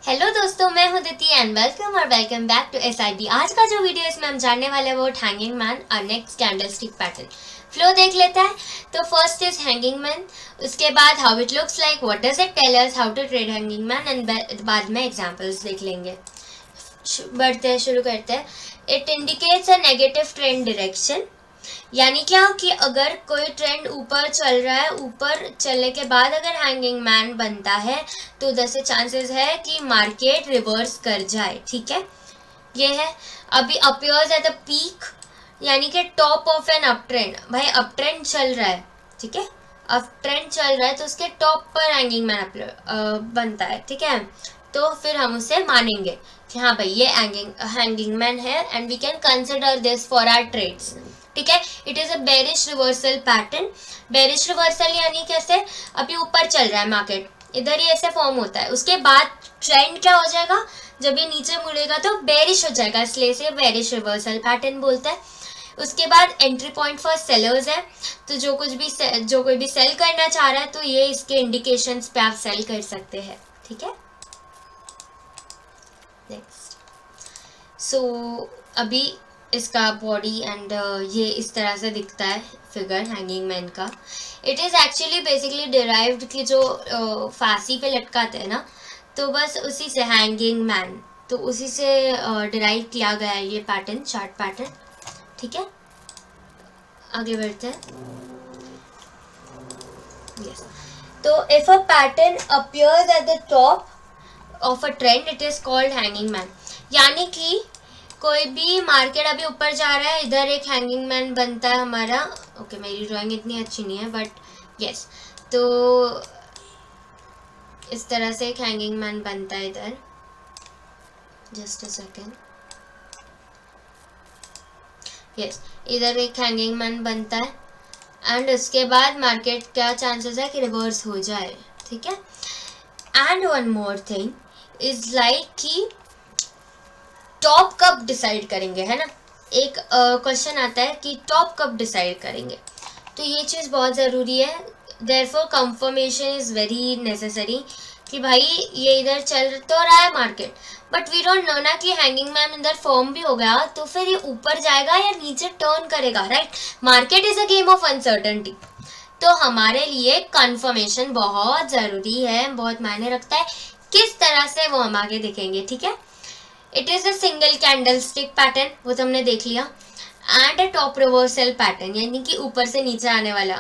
Hello दोस्तों, मैं हूं Diti and welcome back to SIB। आज का जो वीडियो इसमें हम जानने वाले हैं वो हैंगिंग मैन और नेक्स्ट कैंडलस्टिक पैटर्न फ्लो देख लेते हैं। तो फर्स्ट इज हैंगिंग मैन, उसके बाद how it looks like, what does it tell us, how to trade hanging man and बाद में एग्जांपल्स देख लेंगे। बढ़ते हैं, शुरू करते हैं। It indicates a negative trend direction, यानी क्या कि अगर कोई ट्रेंड ऊपर चल रहा है, ऊपर चलने के बाद अगर हैंगिंग मैन बनता है तो उधर से चांसेस है कि मार्केट रिवर्स कर जाए। ठीक है, ये है। अभी अपीयर्स एट द पीक, यानी कि top of an uptrend. भाई अप ट्रेंड चल रहा है, ठीक है, अप ट्रेंड चल रहा है तो उसके टॉप पर हैंगिंग मैन बनता है। ठीक है, तो फिर हम उसे मानेंगे कि हाँ भाई ये हैंगिंग मैन है and we can consider this for our trades. ठीक है, it is a bearish reversal pattern. Bearish reversal यानी कैसे, अभी ऊपर चल रहा है मार्केट, इधर ही ऐसे फॉर्म होता है, उसके बाद ट्रेंड क्या हो जाएगा, जब ये नीचे मुड़ेगा तो बेरिश हो जाएगा, इसलिए इसे बेरिश रिवर्सल पैटर्न बोलते हैं। उसके बाद एंट्री पॉइंट फॉर सेलर्स है, तो जो कोई भी सेल करना चाह रहा है तो ये इसके इंडिकेशंस पे आप सेल कर सकते हैं। ठीक है, नेक्स्ट। सो अभी इसका बॉडी एंड ये इस तरह से दिखता है फिगर हैंगिंग मैन का। It is actually basically derived कि जो फांसी पे लटकाते हैं ना, तो बस उसी से हैंगिंग मैन, तो उसी से डिराइव किया गया है ये पैटर्न, चार्ट पैटर्न। ठीक है, आगे बढ़ते हैं। यस, तो if a pattern appears at the top of a trend it is called hanging man, यानी कि कोई भी मार्केट अभी ऊपर जा रहा है, इधर एक हैंगिंग मैन बनता है हमारा। ओके, मेरी ड्राइंग इतनी अच्छी नहीं है बट यस, तो इस तरह से एक हैंगिंग मैन बनता है इधर। Just a second. यस, इधर एक हैंगिंग मैन बनता है एंड उसके बाद मार्केट क्या चांसेस है कि रिवर्स हो जाए। ठीक है, and one more thing is like कि टॉप कब डिसाइड करेंगे, है ना। एक क्वेश्चन आता है कि टॉप कब डिसाइड करेंगे, तो ये चीज़ बहुत ज़रूरी है। Therefore confirmation is very necessary कि भाई ये इधर चल तो रहा है market, but we don't know ना कि हैंगिंग मैन इधर फॉर्म भी हो गया तो फिर ये ऊपर जाएगा या नीचे टर्न करेगा, right. Market is a game of uncertainty, तो हमारे लिए कंफर्मेशन बहुत ज़रूरी है, बहुत मायने रखता है किस तरह से वो हम आगे देखेंगे। ठीक है, it is a single candle stick pattern, वो तो हमने देख लिया, and a top reversal pattern, यानी कि ऊपर से नीचे आने वाला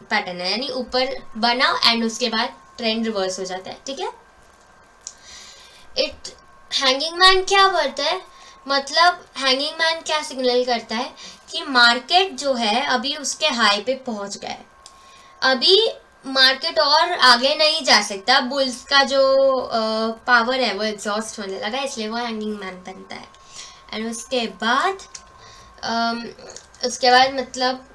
पैटर्न है, यानी ऊपर बना एंड उसके बाद ट्रेंड रिवर्स हो जाता है। ठीक है, इट हैंगिंग मैन क्या करता है, मतलब हैंगिंग मैन क्या सिग्नल करता है कि मार्केट जो है अभी उसके हाई पे पहुंच गया है, अभी मार्केट और आगे नहीं जा सकता, बुल्स का जो पावर है वो एग्जॉस्ट होने लगा, इसलिए वो हैंगिंग मैन बनता है। एंड उसके बाद मतलब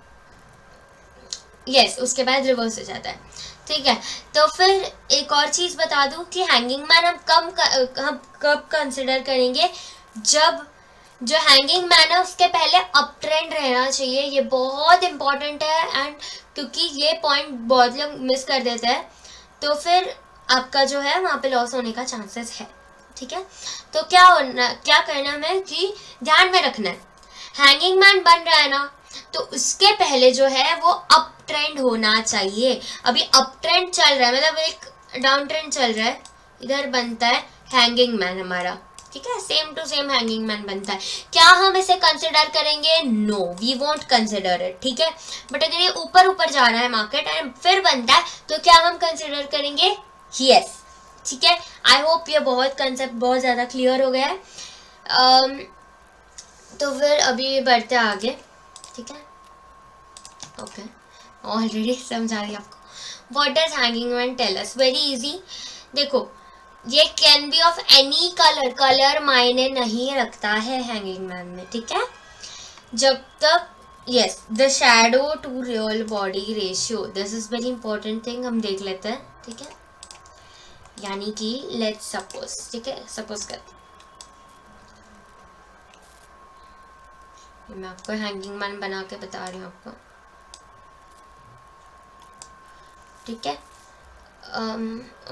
यस, उसके बाद रिवर्स हो जाता है। ठीक है, तो फिर एक और चीज़ बता दूं कि हैंगिंग मैन हम कब कंसिडर करेंगे, जब जो हैंगिंग मैन है उसके पहले अप ट्रेंड रहना चाहिए, ये बहुत इंपॉर्टेंट है। एंड क्योंकि ये पॉइंट बहुत लोग मिस कर देते हैं, तो फिर आपका जो है वहाँ पे लॉस होने का चांसेस है। ठीक है, तो क्या करना है कि ध्यान में रखना है, हैंगिंग मैन बन रहा है ना, तो उसके पहले जो है वो अप ट्रेंड होना चाहिए। अभी अप ट्रेंड चल रहा है, मतलब एक डाउन ट्रेंड चल रहा है, इधर बनता है हैंगिंग मैन हमारा। ठीक है, same to same hanging man बनता है। क्या हम इसे कंसिडर करेंगे? No, we won't consider it. ठीक है, बट अगर ये ऊपर ऊपर जा रहा है मार्केट एंड फिर बनता है तो क्या हम कंसिडर करेंगे? यस। ठीक है, आई होप ये बहुत कंसेप्ट बहुत ज़्यादा क्लियर हो गया है। तो फिर अभी बढ़ते आगे। ठीक है, ओके, ऑलरेडी समझा रही आपको। What does hanging man tell us? Very easy. देखो, ये can be of any colour, colour मायने नहीं रखता है हैंगिंग मैन में। ठीक है, जब तक yes, the shadow to real body ratio, this is very important thing, हम देख लेते हैं। ठीक है, यानी कि लेट्स सपोज, ठीक है, सपोज करते मैं आपको हैंगिंग मैन बना के बता रही हूँ आपको। ठीक है,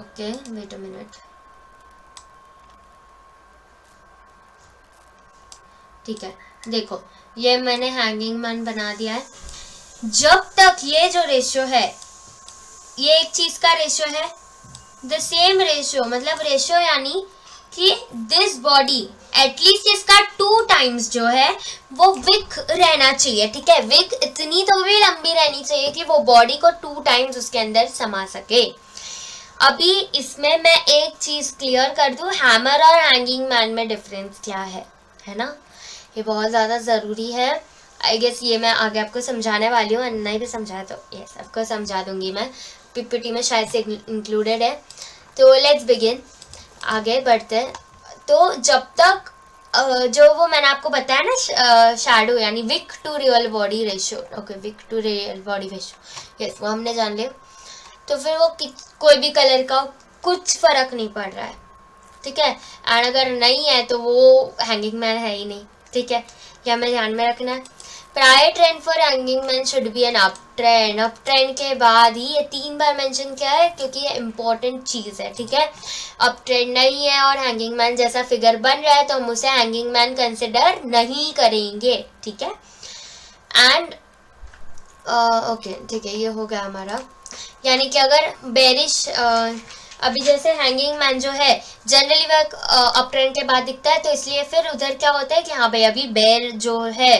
ओके, वेट अ मिनट। ठीक है, देखो ये मैंने हैंगिंग मैन बना दिया है। जब तक ये जो रेशियो है, ये एक चीज का रेशियो है, द सेम रेशियो, मतलब रेशियो यानी कि दिस बॉडी एटलीस्ट इसका 2 टाइम्स जो है वो विक रहना चाहिए। ठीक है, विक इतनी तो भी लंबी रहनी चाहिए कि वो बॉडी को 2 टाइम्स उसके अंदर समा सके। अभी इसमें मैं एक चीज क्लियर कर दूं, हैमर और हैंगिंग मैन में डिफरेंस क्या है ना, ये बहुत ज़्यादा ज़रूरी है। आई गेस ये मैं आगे आपको समझाने वाली हूँ, नहीं भी समझाया तो यस आपको समझा दूंगी मैं, पीपीटी में शायद से इंक्लूडेड है। तो लेट्स बिगिन, आगे बढ़ते हैं। तो जब तक जो वो मैंने आपको बताया ना शैडो यानी wick to real body ratio, okay wick to real body ratio, yes वो हमने जान लिया। तो फिर वो कोई भी कलर का कुछ फर्क नहीं पड़ रहा है, ठीक है। एंड अगर नहीं है तो वो हैंगिंग मैन है ही नहीं, ठीक है, यह हमें ध्यान में रखना है। Prior trend for hanging man should be an uptrend. Uptrend के बाद ही ये 3 बार मेंशन किया है क्योंकि ये इंपॉर्टेंट चीज़ है, ठीक है। अप ट्रेंड नहीं है और हैंगिंग मैन जैसा फिगर बन रहा है तो हम उसे हैंगिंग मैन कंसिडर नहीं करेंगे, ठीक है। एंड ओके ठीक है, ये हो गया हमारा, यानी कि अगर बेरिश अभी जैसे हैंगिंग मैन जो है जनरली वह अप ट्रेंड के बाद दिखता है, तो इसलिए फिर उधर क्या होता है कि हाँ भाई अभी बेर जो है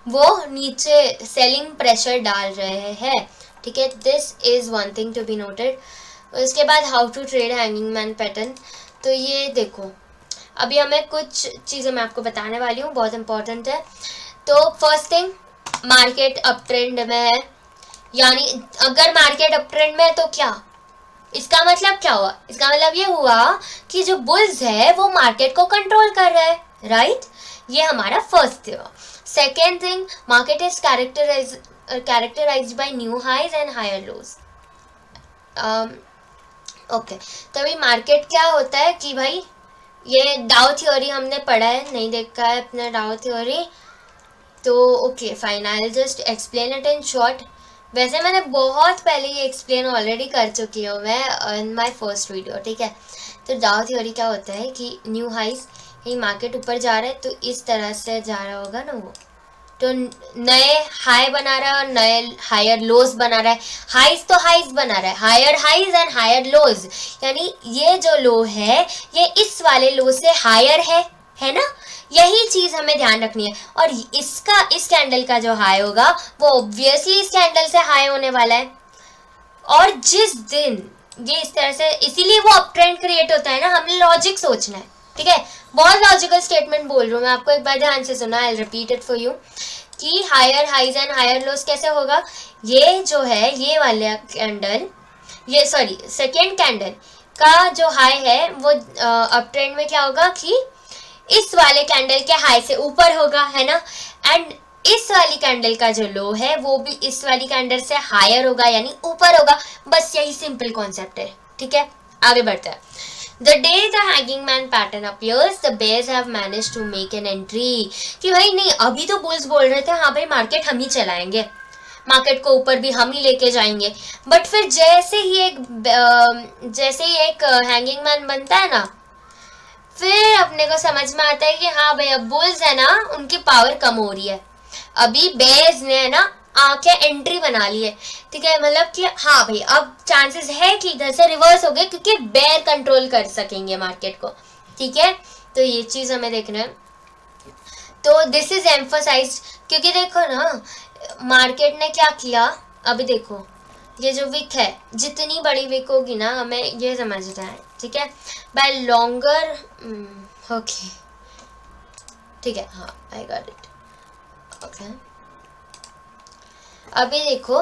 वो नीचे सेलिंग प्रेशर डाल रहे हैं, ठीक है। This is one thing to be noted. उसके बाद how to trade hanging man pattern, तो ये देखो अभी हमें कुछ चीज़ें मैं आपको बताने वाली हूँ, बहुत इंपॉर्टेंट है। तो first thing, market up trend में है, यानी अगर मार्केट अप ट्रेंड में है तो क्या, इसका मतलब क्या हुआ, इसका मतलब ये हुआ कि जो बुल्स है वो मार्केट को कंट्रोल कर रहा है, राइट। ये हमारा first thing. Second thing, market is characterised by new highs and higher lows. Okay, तभी मार्केट क्या होता है कि भाई ये डाउ थ्योरी हमने पढ़ा है, नहीं देखा है अपना डाउ थ्योरी, तो okay fine, I will just explain it in short. वैसे मैंने बहुत पहले ये एक्सप्लेन ऑलरेडी कर चुकी हूँ मैं इन माय फर्स्ट वीडियो, ठीक है। तो डाउ थ्योरी क्या होता है कि न्यू हाइज, ये मार्केट ऊपर जा रहा है तो इस तरह से जा रहा होगा ना वो, तो नए हाई बना रहा है और नए हायर लोज बना रहा है। हाइज तो हाइज बना रहा है, higher highs and higher lows, यानी ये जो लो है ये इस वाले लो से हायर है ना, यही चीज हमें ध्यान रखनी है। और इसका इस कैंडल का जो हाई होगा वो ऑब्वियसली इस कैंडल से हाई होने वाला है। और जिस दिन ये इस तरह से, इसीलिए वो अप ट्रेंड क्रिएट होता है ना, हमने लॉजिक सोचना है, ठीक है। बहुत लॉजिकल स्टेटमेंट बोल रही हूँ मैं, आपको एक बार ध्यान से सुना, I repeat it for you, कि higher highs and higher lows कैसे होगा। ये जो है ये वाला कैंडल, ये सॉरी सेकेंड कैंडल का जो हाई है वो अप ट्रेंड में क्या होगा कि इस वाले कैंडल के हाई से ऊपर होगा, है ना। एंड इस वाली कैंडल का जो लो है वो भी इस वाली कैंडल से हायर होगा यानी ऊपर होगा। बस यही सिंपल कॉन्सेप्ट है, ठीक है। आगे बढ़ते हैं। The day the hanging man pattern appears, the bears have managed to make an entry। कि भाई नहीं, अभी तो बुल्स बोल रहे थे हाँ भाई मार्केट हम ही चलाएंगे, मार्केट को ऊपर भी हम ही लेके जाएंगे, बट फिर जैसे ही एक हैंगिंग मैन बनता है ना, फिर अपने को समझ में आता है कि हाँ भाई अब बुल्स है ना उनकी पावर कम हो रही है, अभी बेयर्स ने है ना आके एंट्री बना ली है, ठीक है। मतलब कि हाँ भाई अब चांसेस है कि इधर से रिवर्स हो गए क्योंकि बेयर कंट्रोल कर सकेंगे मार्केट को, ठीक है। तो ये चीज हमें देखना है। तो दिस इज एम्फोसाइज्ड, क्योंकि देखो ना मार्केट ने क्या किया, अभी देखो ये जो विक है जितनी बड़ी विक होगी ना हमें ये समझना है, ठीक है। बाय लॉन्गर, ओके ठीक है, हाँ आई गॉट इट, ओके। अभी देखो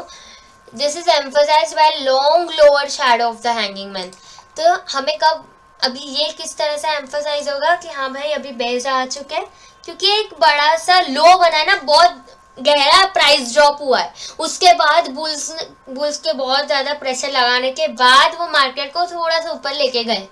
this is emphasised by long lower shadow of the hanging man. तो हमें कब, अभी ये किस तरह से एम्फसाइज होगा कि हाँ भाई अभी बेस आ चुके हैं, क्योंकि एक बड़ा सा लो बना है ना, बहुत गहरा प्राइस ड्रॉप हुआ है, उसके बाद बुल्स के बहुत ज़्यादा प्रेशर लगाने के बाद वो मार्केट को थोड़ा सा ऊपर लेके गए,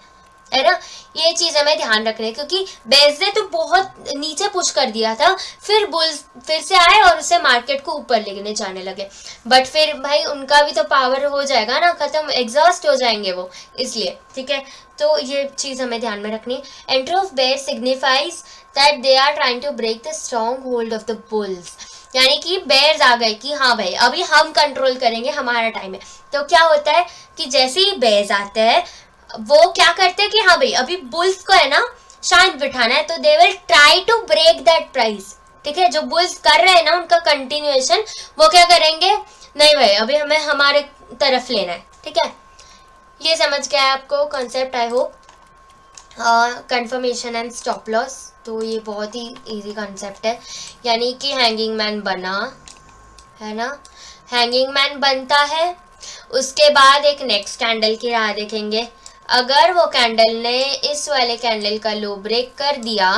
है ना। ये चीज हमें ध्यान रखनी, क्योंकि बेयर्स ने तो बहुत नीचे पुश कर दिया था, फिर बुल्स फिर से आए और उसे मार्केट को ऊपर लेने जाने लगे, बट फिर भाई उनका भी तो पावर हो जाएगा ना, खत्म, एग्जॉस्ट हो जाएंगे वो, इसलिए ठीक है। तो ये चीज हमें ध्यान में रखनी। Entry of bear signifies that they are trying to break the strong hold of the bulls, यानी कि बेयर्स आ गए कि हाँ भाई अभी हम कंट्रोल करेंगे, हमारा टाइम है। तो क्या होता है कि जैसे ही बेयर्स आते हैं वो क्या करते हैं कि हाँ भाई अभी बुल्स को है ना शांत बिठाना है, तो they will try to break that price, ठीक है। जो बुल्स कर रहे हैं ना उनका कंटिन्यूएशन, वो क्या करेंगे, नहीं भाई अभी हमें हमारे तरफ लेना है, ठीक है। ये समझ गया है आपको concept, I hope. Confirmation and stop loss, तो ये बहुत ही इजी कॉन्सेप्ट है, यानी कि हैंगिंग मैन बना है ना, हैंगिंग मैन बनता है, उसके बाद एक नेक्स्ट कैंडल की राह देखेंगे। अगर वो कैंडल ने इस वाले कैंडल का लो ब्रेक कर दिया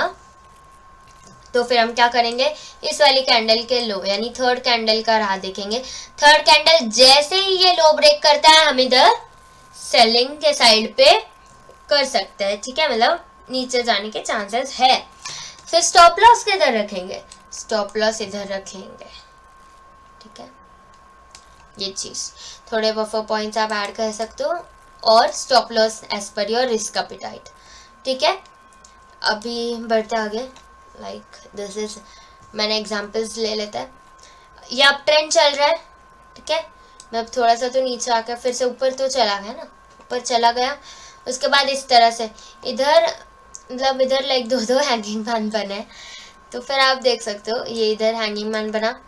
तो फिर हम क्या करेंगे, इस वाली कैंडल के लो यानी थर्ड कैंडल का राह देखेंगे। थर्ड कैंडल जैसे ही ये लो ब्रेक करता है हम इधर सेलिंग के साइड पे कर सकते हैं, ठीक है, मतलब नीचे जाने के चांसेस है। फिर स्टॉप लॉस किधर रखेंगे, स्टॉप लॉस इधर रखेंगे, ठीक है। ये चीज थोड़े बफर पॉइंट्स आप ऐड कर सकते हो, और stop loss as per your risk appetite, ठीक है। अभी बढ़ते आगे, लाइक दिस इज, मैंने एग्जांपल्स ले लेते हैं। ये अप ट्रेंड चल रहा है, ठीक है, मैं थोड़ा सा तो नीचे आकर फिर से ऊपर तो चला गया ना, ऊपर चला गया, उसके बाद इस तरह से इधर, मतलब इधर लाइक दो हैंगिंग मैन बने, तो फिर आप देख सकते हो ये इधर हैंगिंग मैन बना,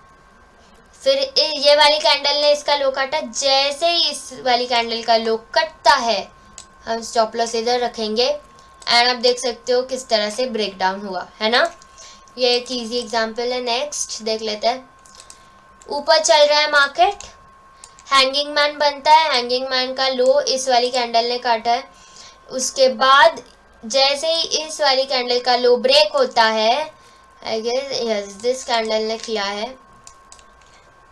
फिर ये वाली कैंडल ने इसका लो काटा, जैसे ही इस वाली कैंडल का लो कटता है हम स्टॉप लॉस इधर रखेंगे, एंड आप देख सकते हो किस तरह से ब्रेक डाउन हुआ है ना। ये एक इजी एग्जांपल है। नेक्स्ट देख लेते हैं, ऊपर चल रहा है मार्केट, हैंगिंग मैन बनता है, हैंगिंग मैन का लो इस वाली कैंडल ने काटा है, उसके बाद जैसे ही इस वाली कैंडल का लो ब्रेक होता है, I guess yes this candle ने किया है,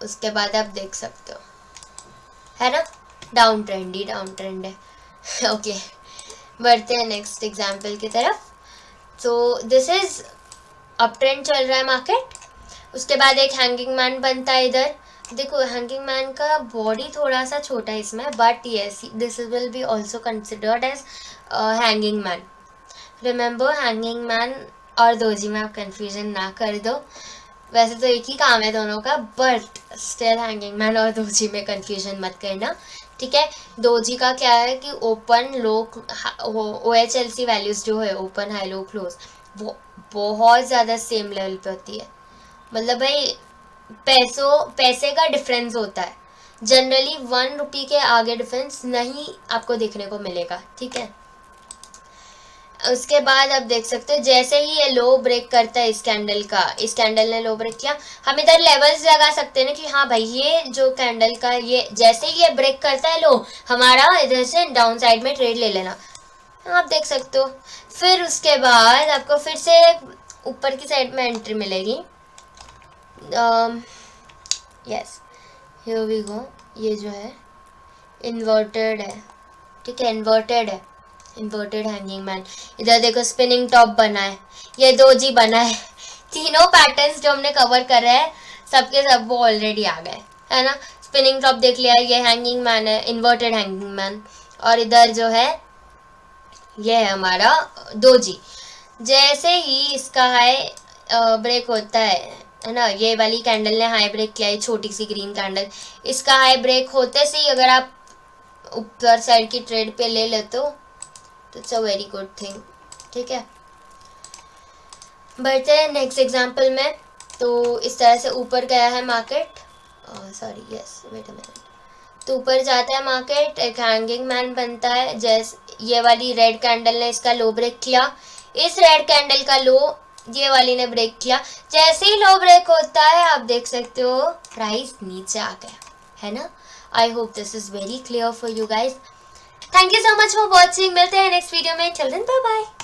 उसके बाद आप देख सकते हो है ना, डाउन ट्रेंड ही डाउन ट्रेंड है। ओके बढ़ते हैं नेक्स्ट एग्जांपल की तरफ। तो दिस इज अप ट्रेंड चल रहा है मार्केट, उसके बाद एक हैंगिंग मैन बनता है इधर, देखो हैंगिंग मैन का बॉडी थोड़ा सा छोटा है इसमें, but yes this will be also considered as hanging man. Remember hanging man और दोजी में आप कंफ्यूजन ना कर दो, वैसे तो एक ही काम है दोनों का, बट स्टिल हैंगिंग मैन और दोजी में कंफ्यूजन मत करना, ठीक है। दोजी का क्या है कि ओपन लो OHLC वैल्यूज जो है ओपन हाई लो क्लोज वो बहुत ज़्यादा सेम लेवल पे होती है, मतलब भाई पैसे का डिफरेंस होता है, जनरली 1 रुपये के आगे डिफरेंस नहीं आपको देखने को मिलेगा, ठीक है। उसके बाद आप देख सकते हो जैसे ही ये लो ब्रेक करता है इस कैंडल का, इस कैंडल ने लो ब्रेक किया, हम इधर लेवल्स लगा सकते हैं ना कि हाँ भाई ये जो कैंडल का ये जैसे ही ये ब्रेक करता है लो, हमारा इधर से डाउन साइड में ट्रेड ले लेना, आप देख सकते हो। फिर उसके बाद आपको फिर से ऊपर की साइड में एंट्री मिलेगी, यस हियर वी गो, ये जो है इन्वर्टेड है, ठीक है, इन्वर्टेड है, इन्वर्टेड हैंगिंग मैन। इधर देखो स्पिनिंग टॉप बना है, ये दोजी बना है, तीनों पैटर्न्स जो हमने कवर कर रहे हैं सबके सब वो ऑलरेडी आ गए है ना। स्पिनिंग टॉप देख लिया, ये हैंगिंग मैन है, इन्वर्टेड हैंगिंग मैन, और इधर जो है ये है हमारा दोजी। जैसे ही इसका हाई ब्रेक होता है ना, ये वाली कैंडल ने हाई ब्रेक किया है, छोटी सी ग्रीन कैंडल, इसका हाई ब्रेक होते से ही अगर आप ऊपर साइड की ट्रेड पे ले लेते हो तो it's a very good thing, ठीक है। बढ़ते हैं नेक्स्ट एग्जांपल में। तो इस तरह से ऊपर गया है market, sorry yes wait a minute, तो ऊपर जाता है मार्केट, एक हैंगिंग मैन बनता है, जैसे ये वाली रेड कैंडल ने इसका लो ब्रेक किया, इस रेड कैंडल का लो ये वाली ने ब्रेक किया, जैसे ही लो ब्रेक होता है आप देख सकते हो प्राइस नीचे आ गया है ना। I hope this is very clear for you guys. Thank you so much for watching, मिलते हैं नेक्स्ट वीडियो में, चल देन बाय बाय।